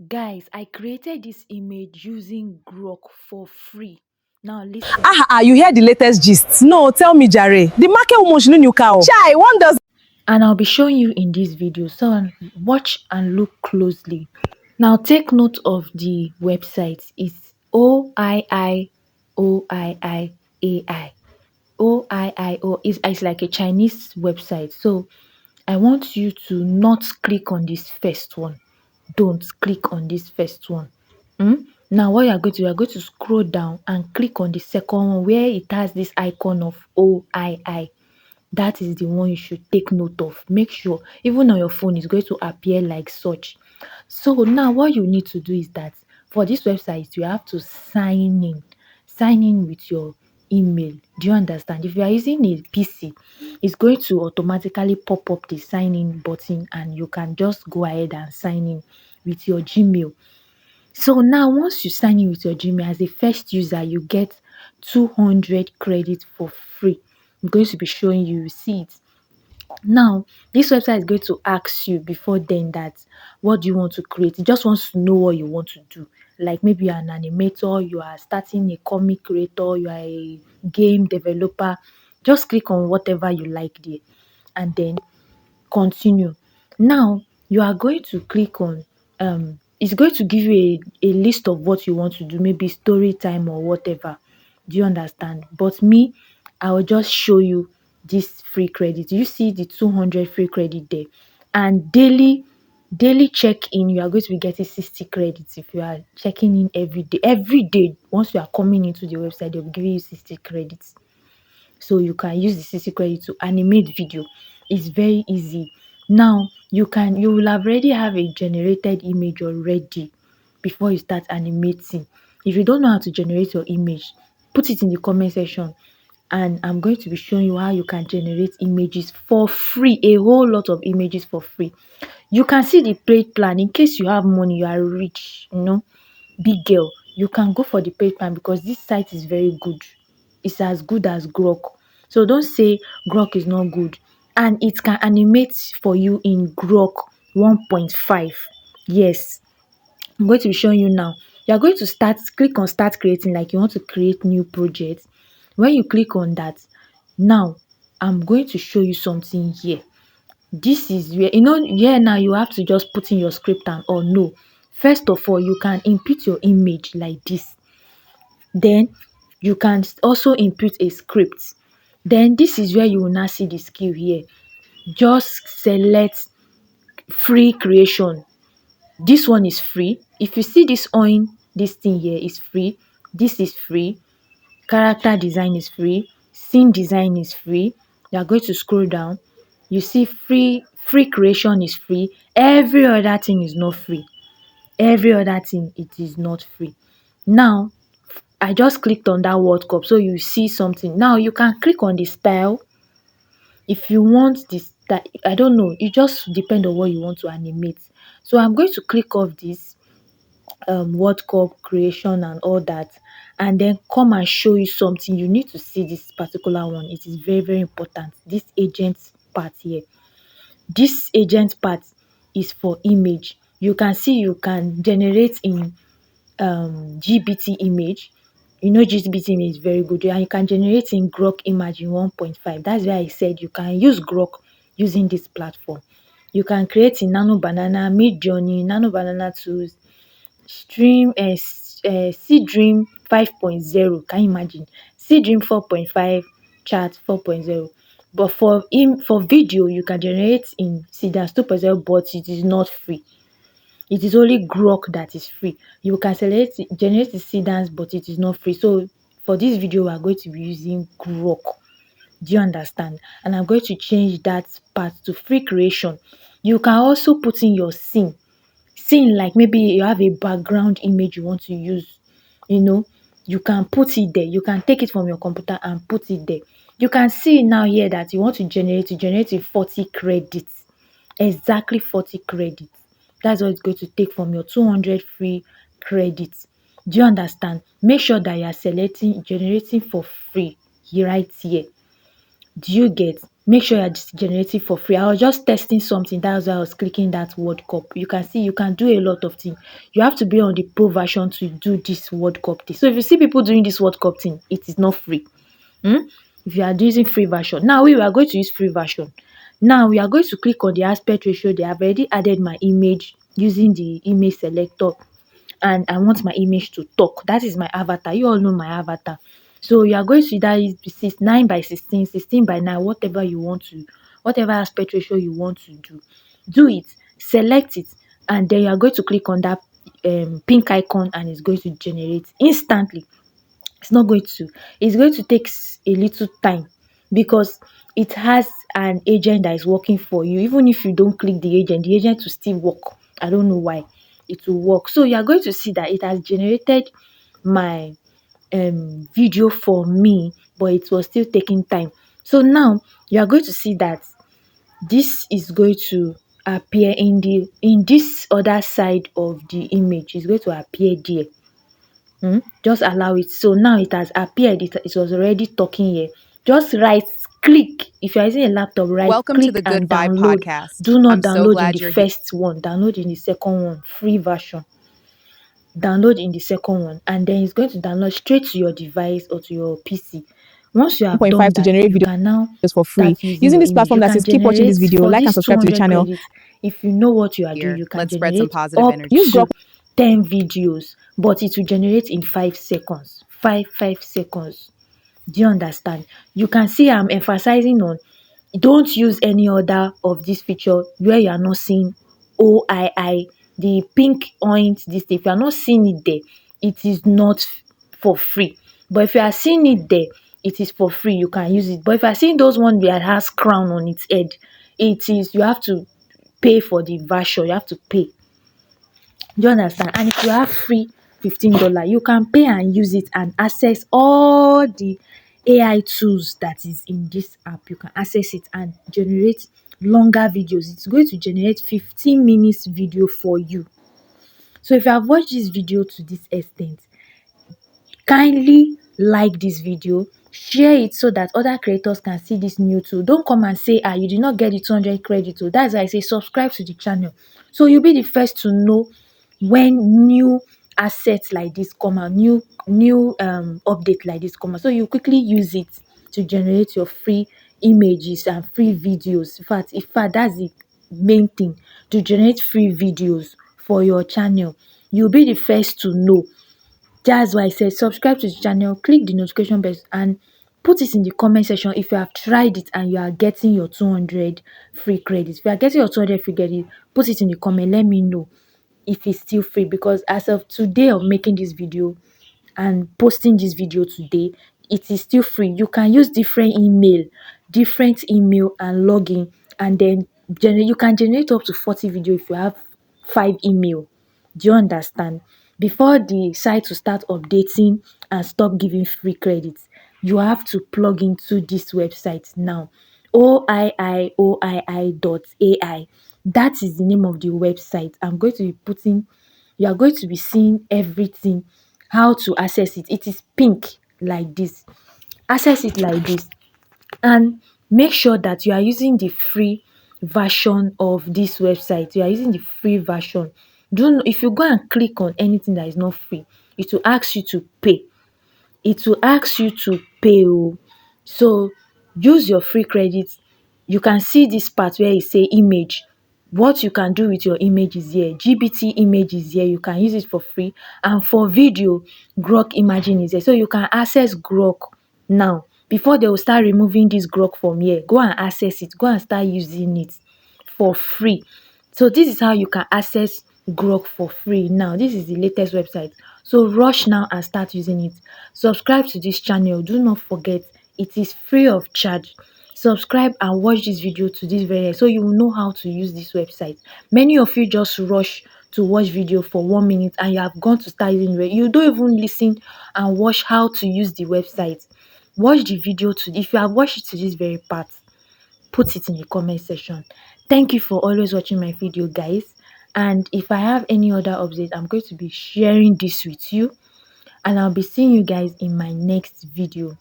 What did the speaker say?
Guys, I created this image using Grok for free. Now listen. You hear the latest gist? No, tell me, Jare. The market almost no new cow. Chai, one does. And I'll be showing you in this video. So watch and look closely. Now take note of the website. It's OIIOIIAI. OIIO is like a Chinese website. So I want you to not click on this first one. Don't click on this first one. Now what you are going to scroll down and click on the second one where it has this icon of OII. That is the one you should take note of. Make sure even on your phone it's going to appear like such. So now what you need to do is that for this website you have to sign in. Sign in with your email. Do you understand? If you are using a PC, it's going to automatically pop up the sign in button and you can just go ahead and sign in with your Gmail. So now once you sign in with your Gmail as a first user, you get 200 credits for free. I'm going to be showing you, see it. Now, this website is going to ask you before then that what do you want to create? It just wants to know what you want to do. Like maybe you're an animator, you are starting a comic creator, you are a game developer. Just click on whatever you like there and then continue. Now you are going to click on it's going to give you a list of what you want to do, maybe story time or whatever. Do you understand? But me, I will just show you this free credit. You see the 200 free credit there, and daily check-in, you are going to be getting 60 credits if you are checking in every day. Every day, once you are coming into the website, they'll be giving you 60 credits. So you can use the CC credit to animate video. It's very easy. Now you will have already have a generated image already before you start animating. If you don't know how to generate your image, put it in the comment section and I'm going to be showing you how you can generate images for free, a whole lot of images for free. You can see the paid plan in case you have money, you are rich, big girl, you can go for the paid plan because this site is very good. It's as good as Grok. So don't say Grok is not good. And it can animate for you in Grok 1.5. Yes, I'm going to be showing you now. You are going to click on start creating like you want to create new projects. When you click on that, now I'm going to show you something here. This is where here now you have to just put in your script and or no. First of all, you can input your image like this. Then you can also input a script. Then this is where you will now see the skill here. Just select free creation. This one is free. If you see this thing here is free. This is free. Character design is free. Scene design is free. You are going to scroll down. You see free creation is free. Every other thing is not free. Every other thing it is not free. Now I just clicked on that World Cup, so you see something. Now you can click on the style if you want this. That I don't know. It just depends on what you want to animate. So I'm going to click off this World Cup creation and all that, and then come and show you something. You need to see this particular one. It is very very important. This agent part here. This agent part is for image. You can see you can generate in GBT image. GBT image is very good and you can generate in Grok Imagine 1.5. That's why I said you can use Grok using this platform. You can create in Nano Banana, Mid Journey, Nano Banana Tools, Seedream 5.0. Can you imagine? Seedream 4.5, Chat 4.0. But for video, you can generate in Seedance 2.0, but it is not free. It is only Grok that is free. You can generate the Seedance, but it is not free. So for this video, we are going to be using Grok. Do you understand? And I'm going to change that part to free creation. You can also put in your scene. Scene like maybe you have a background image you want to use. You can put it there. You can take it from your computer and put it there. You can see now here that you want to generate 40 credits. Exactly 40 credits. That's what it's going to take from your 200 free credits. Do you understand? Make sure that you are generating for free right here. Do you get? make sure you're generating for free. I was just testing something. That's why I was clicking that word cup. You can see you can do a lot of things. You have to be on the pro version to do this word cup thing. So if you see people doing this word cup thing, it is not free. If you are using free version. Now we are going to use free version. Now we are going to click on the aspect ratio. They have already added my image using the image selector, and I want my image to talk. That is my avatar. You all know my avatar. So you are going to either use 9 by 16, 16 by 9, whatever you want to, whatever aspect ratio you want to do. Do it, select it, and then you are going to click on that pink icon, and it's going to generate instantly. It's going to take a little time, because it has an agent that is working for you. Even if you don't click the agent will still work. I don't know why. It will work. So you are going to see that it has generated my video for me, but it was still taking time. So now you are going to see that this is going to appear in this other side of the image. It's going to appear there. Just allow it. So now it has appeared. It was already talking here. Just right click. If you're using a laptop, right Welcome to click the Good and Vibe download. podcast. Do not I'm so download in the glad you're here. first one. Download in the second one. Free version. Download in the second one, and then it's going to download straight to your device or to your PC. Once you have 1.5 done to that, generate you videos can now for free start using using your this image. platform You that can says keep watching generate this video, for like and this subscribe to the 200 channel. credits. If you know what you are doing, you can Let's spread some generate positive up energy. to Use Grok 10 videos, but it will generate in 5 seconds. 5 seconds. Do you understand? You can see I'm emphasizing on don't use any other of this feature where you are not seeing OII, the pink oint, this thing. If you are not seeing it there, it is not for free. But if you are seeing it there, it is for free. You can use it. But if you are seeing those one that has crown on its head, it is you have to pay for the version. You have to pay. Do you understand? And if you have free $15, you can pay and use it and access all the AI tools that is in this app. You can access it and generate longer videos. It's going to generate 15 minutes video for you. So if you have watched this video to this extent, kindly like this video, share it so that other creators can see this new tool. Don't come and say you did not get the 200 credit. So that's why I say subscribe to the channel, so you'll be the first to know when new assets like this come out, new update like this come out, so you quickly use it to generate your free images and free videos. In fact that's the main thing, to generate free videos for your channel. You'll be the first to know. That's why I said subscribe to the channel, click the notification bell, and put it in the comment section if you have tried it and you are getting your 200 free credits. If you are getting your 200 free credits, put it in the comment. Let me know if it's still free, because as of today of making this video and posting this video today, it is still free. You can use different email and login, and then you can generate up to 40 video if you have 5 email. Do you understand? Before the site will start updating and stop giving free credits, you have to plug into this website now. oiioii.ai. That is the name of the website. I'm going to be putting, you are going to be seeing everything, how to access it. It is pink like this. Access it like this, and make sure that you are using the free version of this website. You are using the free version. If you go and click on anything that is not free, it will ask you to pay. It will ask you to pay. So use your free credits. You can see this part where it say image. What you can do with your image is here. GBT image is here. You can use it for free. And for video, Grok Imagine is here. So you can access Grok now. Before they will start removing this Grok from here, go and access it. Go and start using it for free. So this is how you can access Grok for free now. This is the latest website. So rush now and start using it. Subscribe to this channel. Do not forget, it is free of charge. Subscribe and watch this video to this very end, so you will know how to use this website. Many of you just rush to watch video for 1 minute and you have gone to start using it. You don't even listen and watch how to use the website. Watch the video if you have watched it to this very part, put it in the comment section. Thank you for always watching my video, guys. And if I have any other update, I'm going to be sharing this with you, and I'll be seeing you guys in my next video.